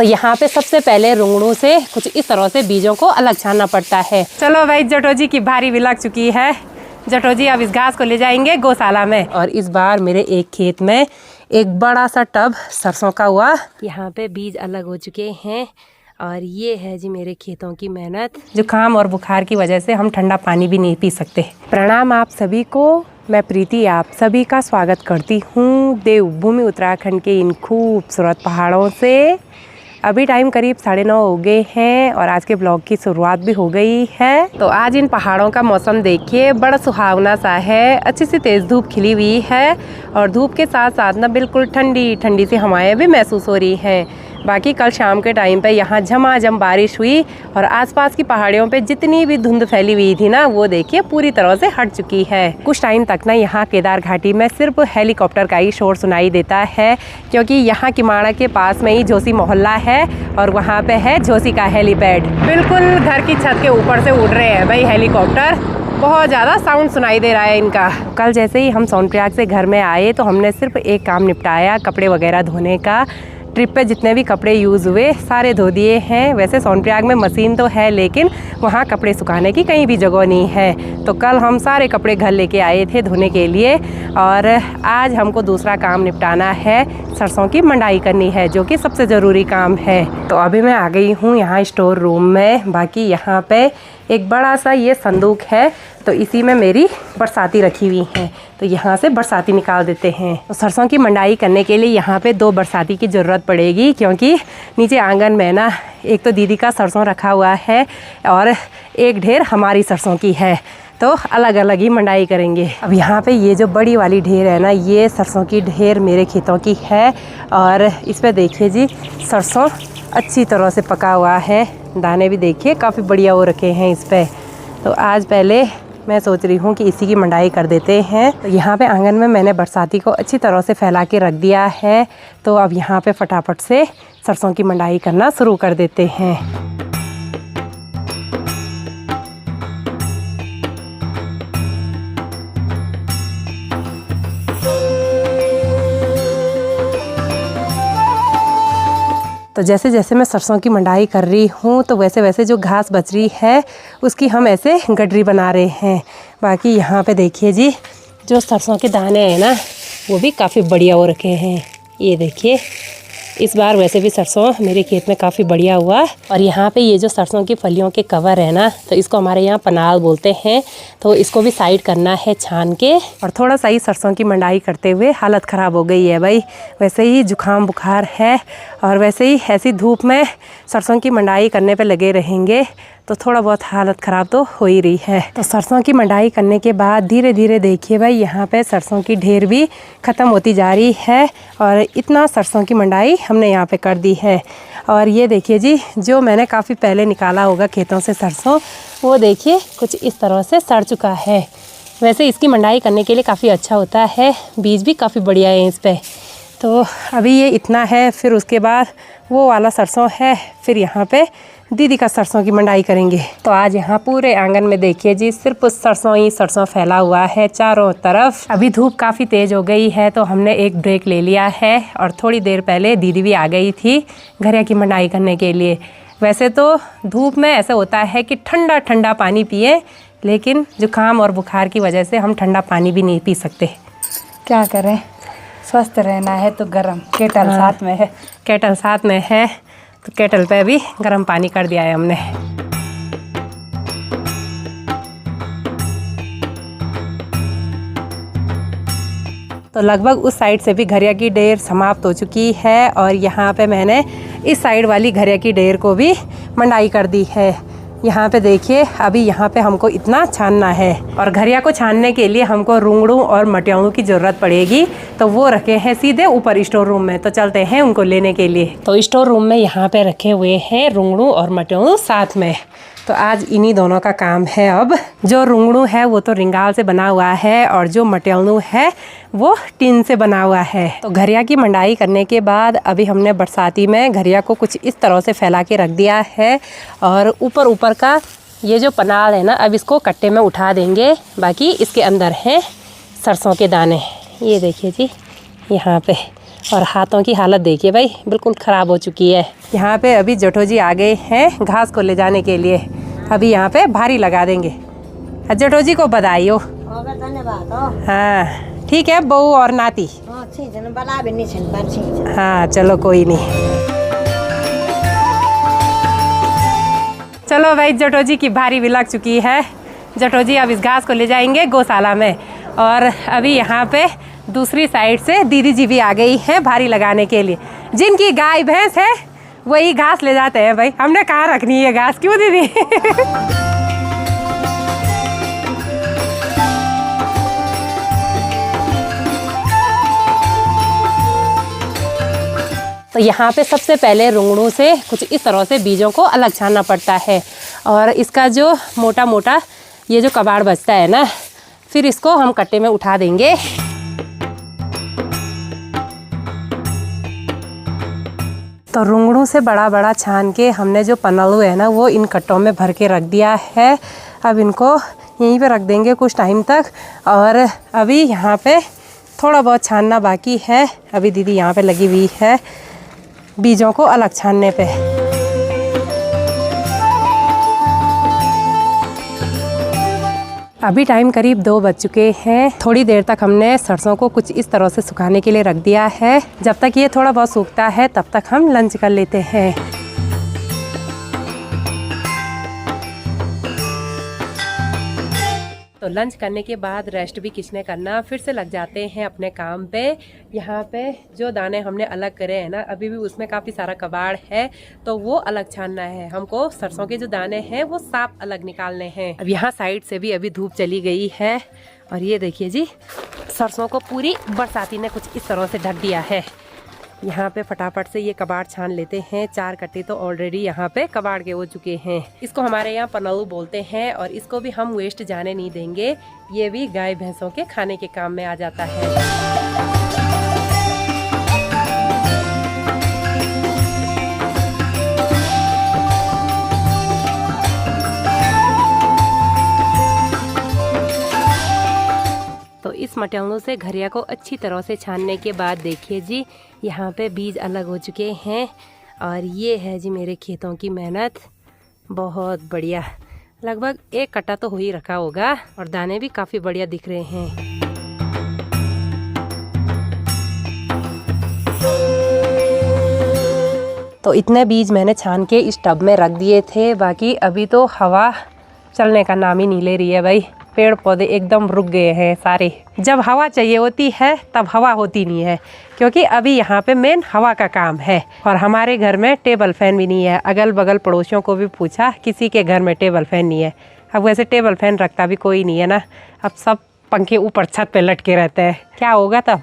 तो यहाँ पे सबसे पहले रुंगड़ू से कुछ इस तरह से बीजों को अलग छानना पड़ता है। चलो भाई, जटो जी की भारी भी लग चुकी है। जटो जी अब इस घास को ले जाएंगे गौशाला में। और इस बार मेरे एक खेत में एक बड़ा सा टब सरसों का हुआ। यहाँ पे बीज अलग हो चुके हैं और ये है जी मेरे खेतों की मेहनत। जुकाम और बुखार की वजह से हम ठंडा पानी भी नहीं पी सकते। प्रणाम आप सभी को, मैं प्रीति आप सभी का स्वागत करती हूँ देवभूमि उत्तराखंड के इन खूबसूरत पहाड़ों से। अभी टाइम करीब 9:30 हो गए हैं और आज के ब्लॉग की शुरुआत भी हो गई है। तो आज इन पहाड़ों का मौसम देखिए, बड़ा सुहावना सा है। अच्छी सी तेज़ धूप खिली हुई है और धूप के साथ साथ ना बिल्कुल ठंडी ठंडी सी हवाएं भी महसूस हो रही हैं। बाकी कल शाम के टाइम पे यहाँ झमाझम बारिश हुई और आसपास की पहाड़ियों पे जितनी भी धुंध फैली हुई थी ना, वो देखिए पूरी तरह से हट चुकी है। कुछ टाइम तक ना यहाँ केदार घाटी में सिर्फ हेलीकॉप्टर का ही शोर सुनाई देता है, क्योंकि यहाँ किमाड़ा के पास में ही झोसी मोहल्ला है और वहाँ पे है झोसी का हेलीपैड। बिल्कुल घर की छत के ऊपर से उड़ रहे हैं भाई हेलीकॉप्टर। बहुत ज़्यादा साउंड सुनाई दे रहा है इनका। कल जैसे ही हम सोनप्रयाग से घर में आए तो हमने सिर्फ एक काम निपटाया, कपड़े वगैरह धोने का। ट्रिप पे जितने भी कपड़े यूज़ हुए सारे धो दिए हैं। वैसे सोनप्रयाग में मशीन तो है, लेकिन वहाँ कपड़े सुखाने की कहीं भी जगह नहीं है। तो कल हम सारे कपड़े घर लेके आए थे धोने के लिए और आज हमको दूसरा काम निपटाना है, सरसों की मंडाई करनी है, जो कि सबसे ज़रूरी काम है। तो अभी मैं आ गई हूँ यहाँ स्टोर रूम में। बाकी यहाँ पे एक बड़ा सा ये संदूक है, तो इसी में मेरी बरसाती रखी हुई हैं। तो यहाँ से बरसाती निकाल देते हैं। तो सरसों की मंडाई करने के लिए यहाँ पे 2 बरसाती की ज़रूरत पड़ेगी, क्योंकि नीचे आंगन में ना एक तो दीदी का सरसों रखा हुआ है और एक ढेर हमारी सरसों की है। तो अलग अलग ही मंडाई करेंगे। अब यहाँ पे ये जो बड़ी वाली ढेर है ना, ये सरसों की ढेर मेरे खेतों की है और इस पर देखिए जी सरसों अच्छी तरह से पका हुआ है। दाने भी देखिए काफ़ी बढ़िया हो रखे हैं इस पर। तो आज पहले मैं सोच रही हूँ कि इसी की मंडाई कर देते हैं। तो यहाँ पे आंगन में मैंने बरसाती को अच्छी तरह से फैला के रख दिया है। तो अब यहाँ पे फटाफट से सरसों की मंडाई करना शुरू कर देते हैं। तो जैसे जैसे मैं सरसों की मंडाई कर रही हूँ तो वैसे वैसे जो घास बच रही है उसकी हम ऐसे गडरी बना रहे हैं। बाकी यहाँ पे देखिए जी जो सरसों के दाने हैं ना, वो भी काफ़ी बढ़िया हो रखे हैं। ये देखिए, इस बार वैसे भी सरसों मेरे खेत में काफ़ी बढ़िया हुआ। और यहाँ पे ये जो सरसों की फलियों के कवर है ना, तो इसको हमारे यहाँ पनाल बोलते हैं। तो इसको भी साइड करना है छान के। और थोड़ा सा ही सरसों की मंडाई करते हुए हालत ख़राब हो गई है भाई। वैसे ही जुकाम बुखार है और वैसे ही ऐसी धूप में सरसों की मंडाई करने पे लगे रहेंगे तो थोड़ा बहुत हालत ख़राब तो हो ही रही है। तो सरसों की मंडाई करने के बाद धीरे धीरे देखिए भाई यहाँ पे सरसों की ढेर भी ख़त्म होती जा रही है और इतना सरसों की मंडाई हमने यहाँ पे कर दी है। और ये देखिए जी, जो मैंने काफ़ी पहले निकाला होगा खेतों से सरसों, वो देखिए कुछ इस तरह से सड़ चुका है। वैसे इसकी मंडाई करने के लिए काफ़ी अच्छा होता है, बीज भी काफ़ी बढ़िया है इस पर। तो अभी ये इतना है, फिर उसके बाद वो वाला सरसों है, फिर यहाँ पे दीदी का सरसों की मंडाई करेंगे। तो आज यहाँ पूरे आंगन में देखिए जी सिर्फ सरसों ही सरसों फैला हुआ है चारों तरफ। अभी धूप काफ़ी तेज़ हो गई है तो हमने एक ब्रेक ले लिया है और थोड़ी देर पहले दीदी भी आ गई थी घरिया की मंडाई करने के लिए। वैसे तो धूप में ऐसा होता है कि ठंडा ठंडा पानी पिए, लेकिन जुकाम और बुखार की वजह से हम ठंडा पानी भी नहीं पी सकते। क्या करें, स्वस्थ रहना है तो गर्म केटल साथ में है। केटल साथ में है तो केटल पे भी गर्म पानी कर दिया है हमने। तो लगभग उस साइड से भी घरिया की ढेर समाप्त हो चुकी है और यहाँ पे मैंने इस साइड वाली घरिया की ढेर को भी मंडाई कर दी है। यहाँ पे देखिए, अभी यहाँ पे हमको इतना छानना है और घरिया को छानने के लिए हमको रुंगड़ू और मटियाणु की ज़रूरत पड़ेगी। तो वो रखे हैं सीधे ऊपर स्टोर रूम में, तो चलते हैं उनको लेने के लिए। तो स्टोर रूम में यहाँ पे रखे हुए हैं रुंगड़ू और मटियाणु साथ में। तो आज इन्हीं दोनों का काम है। अब जो रुंगड़ू है वो तो रिंगाल से बना हुआ है और जो मटियाणु है वो टिन से बना हुआ है। तो घरिया की मंडाई करने के बाद अभी हमने बरसाती में घरिया को कुछ इस तरह से फैला के रख दिया है और ऊपर ऊपर का ये जो पनाल है ना, अब इसको कट्टे में उठा देंगे। बाकी इसके अंदर हैं सरसों के दाने, ये देखिए जी यहाँ पे। और हाथों की हालत देखिए भाई, बिल्कुल ख़राब हो चुकी है। यहाँ पे अभी जटो जी आ गए हैं घास को ले जाने के लिए। अभी यहाँ पे भारी लगा देंगे। जटो जी को बधाई हो। धन्यवाद। हाँ ठीक है, बहू और नाती। हाँ चलो कोई नहीं। चलो भाई, जटो जी की भारी भी लग चुकी है। जटो जी अब इस घास को ले जाएंगे गौशाला में। और अभी यहाँ पे दूसरी साइड से दीदी जी भी आ गई है भारी लगाने के लिए। जिनकी गाय भैंस है वही घास ले जाते हैं भाई, हमने कहाँ रखनी है घास, क्यों दीदी? तो यहाँ पे सबसे पहले रुंगड़ों से कुछ इस तरह से बीजों को अलग छानना पड़ता है। और इसका जो मोटा मोटा ये जो कबाड़ बचता है ना, फिर इसको हम कट्टे में उठा देंगे। तो रुंगड़ों से बड़ा बड़ा छान के हमने जो पनलू है ना वो इन कट्टों में भर के रख दिया है। अब इनको यहीं पे रख देंगे कुछ टाइम तक। और अभी यहाँ पे थोड़ा बहुत छानना बाकी है। अभी दीदी यहाँ पे लगी हुई है बीजों को अलग छानने पे। अभी टाइम करीब 2 बज चुके हैं। थोड़ी देर तक हमने सरसों को कुछ इस तरह से सुखाने के लिए रख दिया है। जब तक ये थोड़ा बहुत सूखता है तब तक हम लंच कर लेते हैं। तो लंच करने के बाद रेस्ट भी किसने करना, फिर से लग जाते हैं अपने काम पे। यहाँ पे जो दाने हमने अलग करे हैं ना, अभी भी उसमें काफ़ी सारा कबाड़ है, तो वो अलग छानना है हमको। सरसों के जो दाने हैं वो साफ अलग निकालने हैं। अब यहाँ साइड से भी अभी धूप चली गई है। और ये देखिए जी, सरसों को पूरी बरसाती ने कुछ इस तरह से ढक दिया है। यहाँ पे फटाफट से ये कबाड़ छान लेते हैं। 4 कट्टे तो ऑलरेडी यहाँ पे कबाड़ के हो चुके हैं। इसको हमारे यहाँ पनलू बोलते हैं और इसको भी हम वेस्ट जाने नहीं देंगे। ये भी गाय भैंसों के खाने के काम में आ जाता है। तो इस मटैलों से घरिया को अच्छी तरह से छानने के बाद देखिए जी, यहाँ पे बीज अलग हो चुके हैं। और ये है जी मेरे खेतों की मेहनत, बहुत बढ़िया। लगभग 1 कट्टा तो हो ही रखा होगा और दाने भी काफ़ी बढ़िया दिख रहे हैं। तो इतने बीज मैंने छान के इस टब में रख दिए थे। बाकी अभी तो हवा चलने का नाम ही नहीं ले रही है भाई। पेड़ पौधे एकदम रुक गए हैं सारे। जब हवा चाहिए होती है तब हवा होती नहीं है, क्योंकि अभी यहाँ पे मेन हवा का काम है। और हमारे घर में टेबल फैन भी नहीं है। अगल बगल पड़ोसियों को भी पूछा, किसी के घर में टेबल फैन नहीं है। अब वैसे टेबल फैन रखता भी कोई नहीं है ना, अब सब पंखे ऊपर छत पे लटके रहते हैं। क्या होगा तब?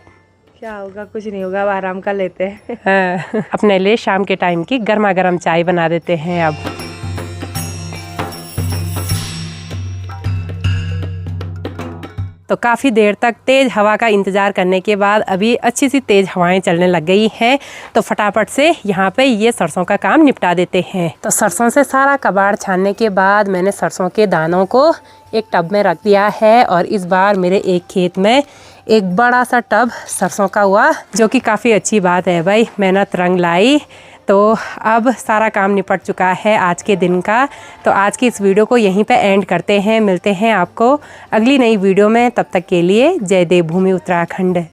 क्या होगा? कुछ नहीं होगा, अब आराम कर लेते हैं। हाँ, अपने लिए शाम के टाइम की गर्मा गर्म चाय बना देते हैं अब। तो काफ़ी देर तक तेज़ हवा का इंतज़ार करने के बाद अभी अच्छी सी तेज़ हवाएं चलने लग गई हैं। तो फटाफट से यहाँ पे ये सरसों का काम निपटा देते हैं। तो सरसों से सारा कबाड़ छानने के बाद मैंने सरसों के दानों को एक टब में रख दिया है। और इस बार मेरे एक खेत में एक बड़ा सा टब सरसों का हुआ, जो कि काफ़ी अच्छी बात है भाई, मेहनत रंग लाई। तो अब सारा काम निपट चुका है आज के दिन का। तो आज की इस वीडियो को यहीं पे एंड करते हैं। मिलते हैं आपको अगली नई वीडियो में, तब तक के लिए जय देवभूमि उत्तराखंड।